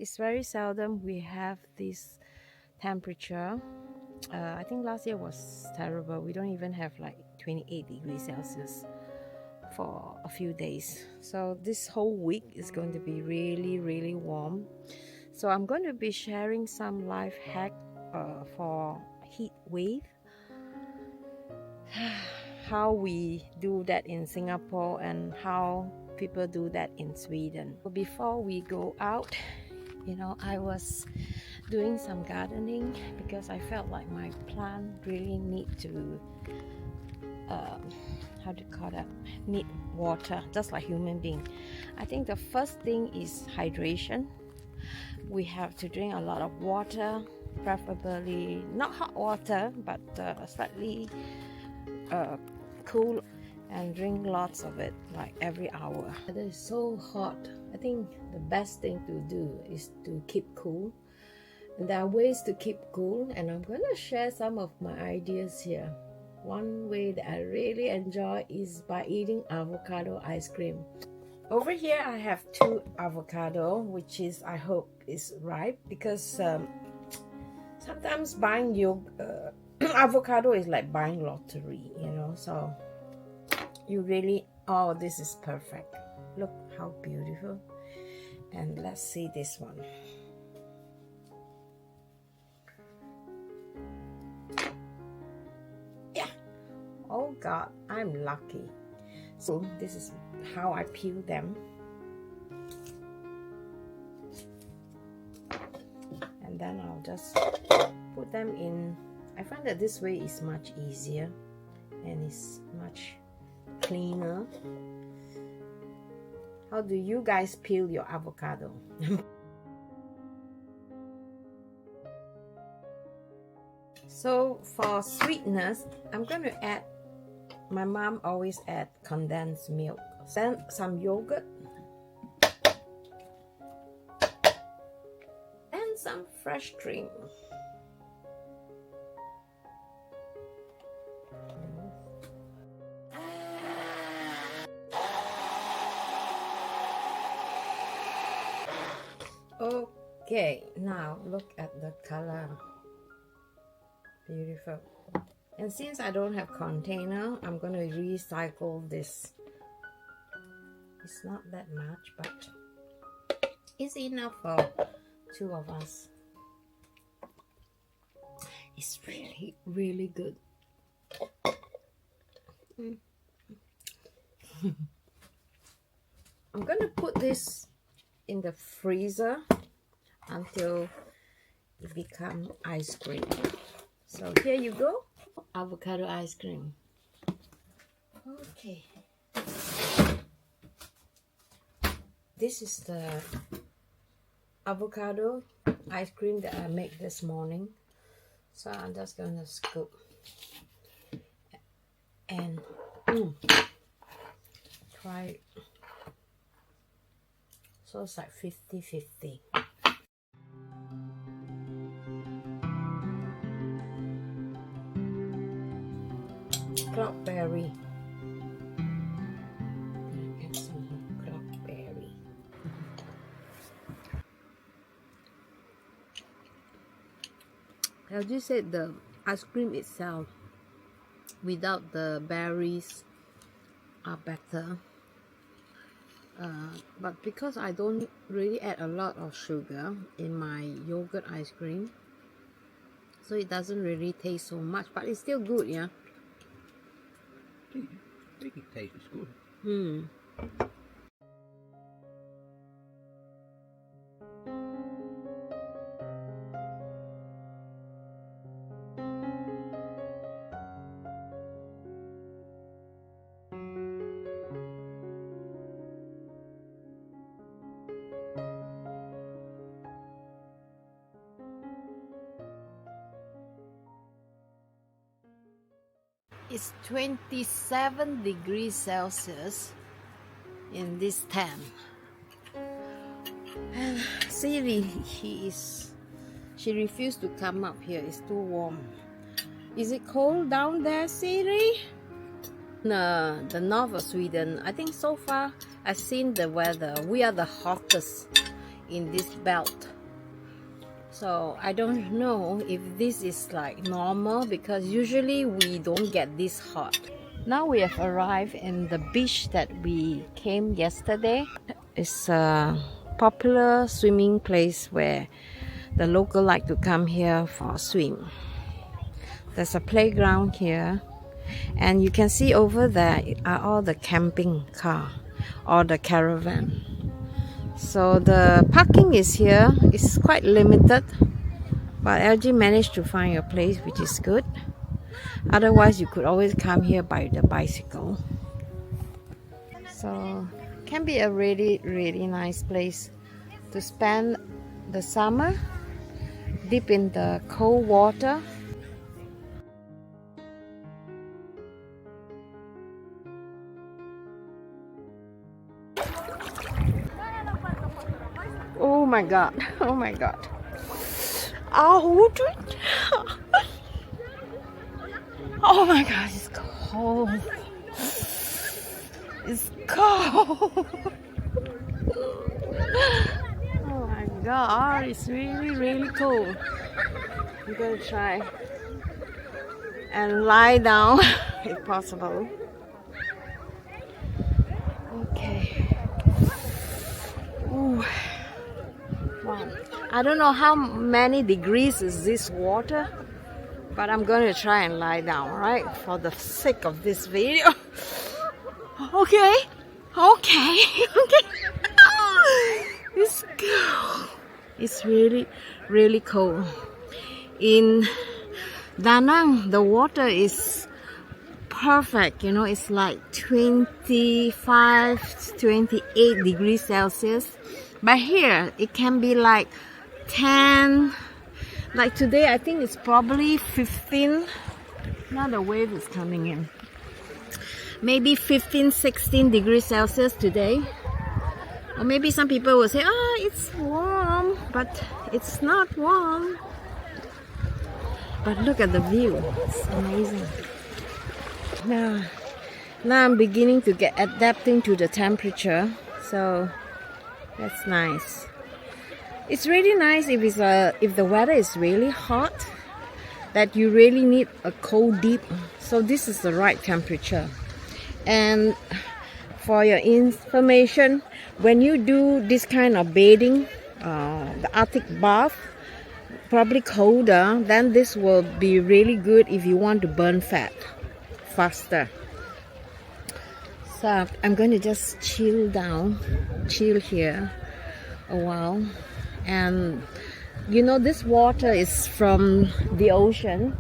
it's very seldom we have this temperature. I think last year was terrible. We don't even have like 28 degrees Celsius for a few days. So this whole week is going to be really warm. So I'm going to be sharing some life hack for heat wave. How we do that in Singapore and how people do that in Sweden. Before we go out, I was doing some gardening because I felt like my plant really need to need water, just like human being. I think the first thing is hydration. We have to drink a lot of water, preferably not hot water, but slightly cool, and drink lots of it, like every hour. It is so hot. I think the best thing to do is to keep cool, and there are ways to keep cool, and I'm going to share some of my ideas here. One way that I really enjoy is by eating avocado ice cream. Over here I have 2 avocado, which is, I hope, is ripe, because sometimes buying avocado is like buying lottery, so you really, oh, this is perfect. Look how beautiful. And let's see this one. Yeah, oh God, I'm lucky. So this is how I peel them, and then I'll just put them in. I find that this way is much easier and it's much cleaner. How do you guys peel your avocado? So for sweetness, I'm going to add, my mom always add condensed milk, then some yogurt, and some fresh cream. Okay, now look at the color. Beautiful. And since I don't have container, I'm going to recycle this. It's not that much, but it's enough for 2 of us. It's really good. I'm going to put this in the freezer until it becomes ice cream. So here you go, avocado ice cream. Okay, this is the avocado ice cream that I made this morning. So I'm just going to scoop and try it. So it's like 50-50. Cloudberry. Add some cloudberry. As you said, the ice cream itself without the berries are better. But because I don't really add a lot of sugar in my yogurt ice cream, so it doesn't really taste so much, but it's still good, yeah. I think it tastes good. It's 27 degrees Celsius in this tent. And Siri, she refused to come up here. It's too warm. Is it cold down there, Siri? The north of Sweden, I think so far I've seen the weather. We are the hottest in this belt. So I don't know if this is like normal, because usually we don't get this hot. Now we have arrived in the beach that we came yesterday. It's a popular swimming place where the local like to come here for a swim. There's a playground here, and you can see over there are all the camping car or the caravan. So the parking is here. It's quite limited, but LG managed to find a place which is good. Otherwise you could always come here by the bicycle. So can be a really nice place to spend the summer, deep in the cold water. Oh my god, oh my god. Oh, oh my god, it's cold. It's cold. Oh my god, it's really cold. I'm gonna try and lie down if possible. Okay. Ooh. Wow. I don't know how many degrees is this water, but I'm gonna try and lie down, right? For the sake of this video. Okay. Okay. Okay. It's cold. It's really cold. In Da Nang, the water is perfect, you know, it's like 25, 28 degrees Celsius. But here, it can be like 10, like today, I think it's probably 15. Now the wave is coming in. Maybe 15, 16 degrees Celsius today. Or maybe some people will say, oh, it's warm, but it's not warm. But look at the view, it's amazing. Now I'm beginning to get adapting to the temperature, so that's nice. It's really nice if the weather is really hot, that you really need a cold dip. So this is the right temperature. And for your information, when you do this kind of bathing, the Arctic bath, probably colder, then this will be really good if you want to burn fat faster. So I'm going to just chill here a while. And you know, this water is from the ocean,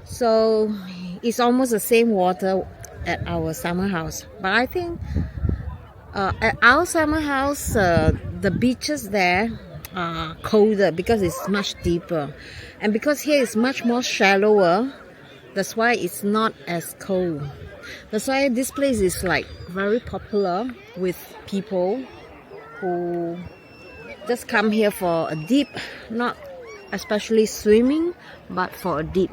so it's almost the same water at our summer house. But I think at our summer house, the beaches there are colder because it's much deeper, and because here is much more shallower, that's why it's not as cold. That's why this place is like very popular with people who just come here for a dip, not especially swimming, but for a dip.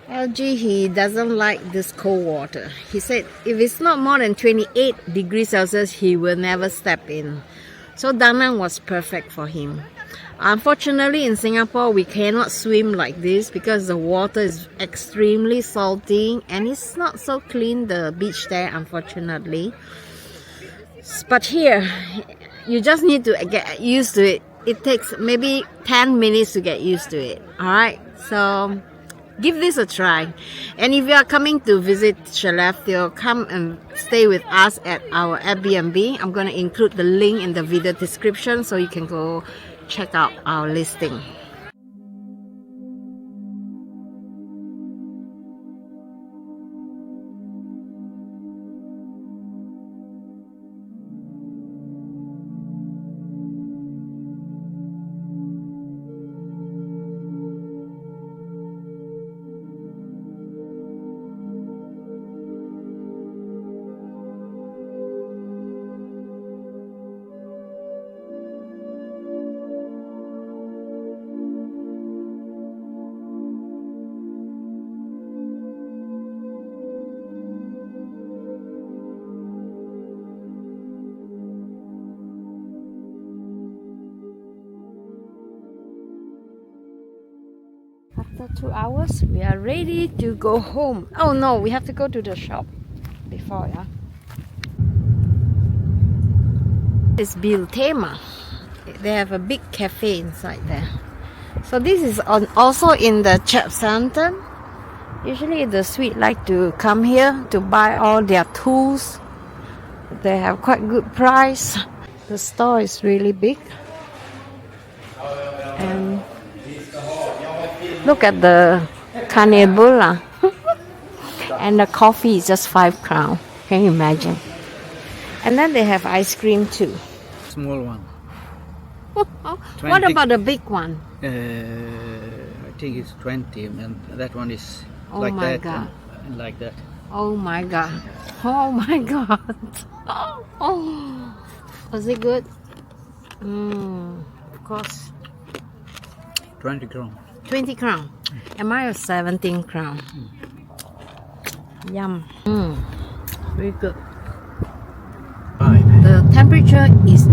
LG, he doesn't like this cold water. He said if it's not more than 28 degrees Celsius, he will never step in. So Da Nang was perfect for him. Unfortunately, in Singapore, we cannot swim like this because the water is extremely salty and it's not so clean, the beach there, unfortunately. But here, you just need to get used to it. It takes maybe 10 minutes to get used to it. Alright, so give this a try. And if you are coming to visit Skellefteå, come and stay with us at our Airbnb. I'm going to include the link in the video description so you can go check out our listing. after 2 hours, we are ready to go home. Oh no, we have to go to the shop before, yeah. It's Biltema. They have a big cafe inside there. So this is also in the Southampton. Usually the Swedes like to come here to buy all their tools. They have quite good price. The store is really big. And look at the Canebula. And the coffee is just 5 crowns. Can you imagine? And then they have ice cream too. Small one. What about the big one? I think it's 20, and that one is Oh like my that God. and like that. Oh my God. Oh my God. Oh. Was it good? Of course. 20 crown. 20 crown. Am I a 17 crown? Yum. Very good. Five. The temperature is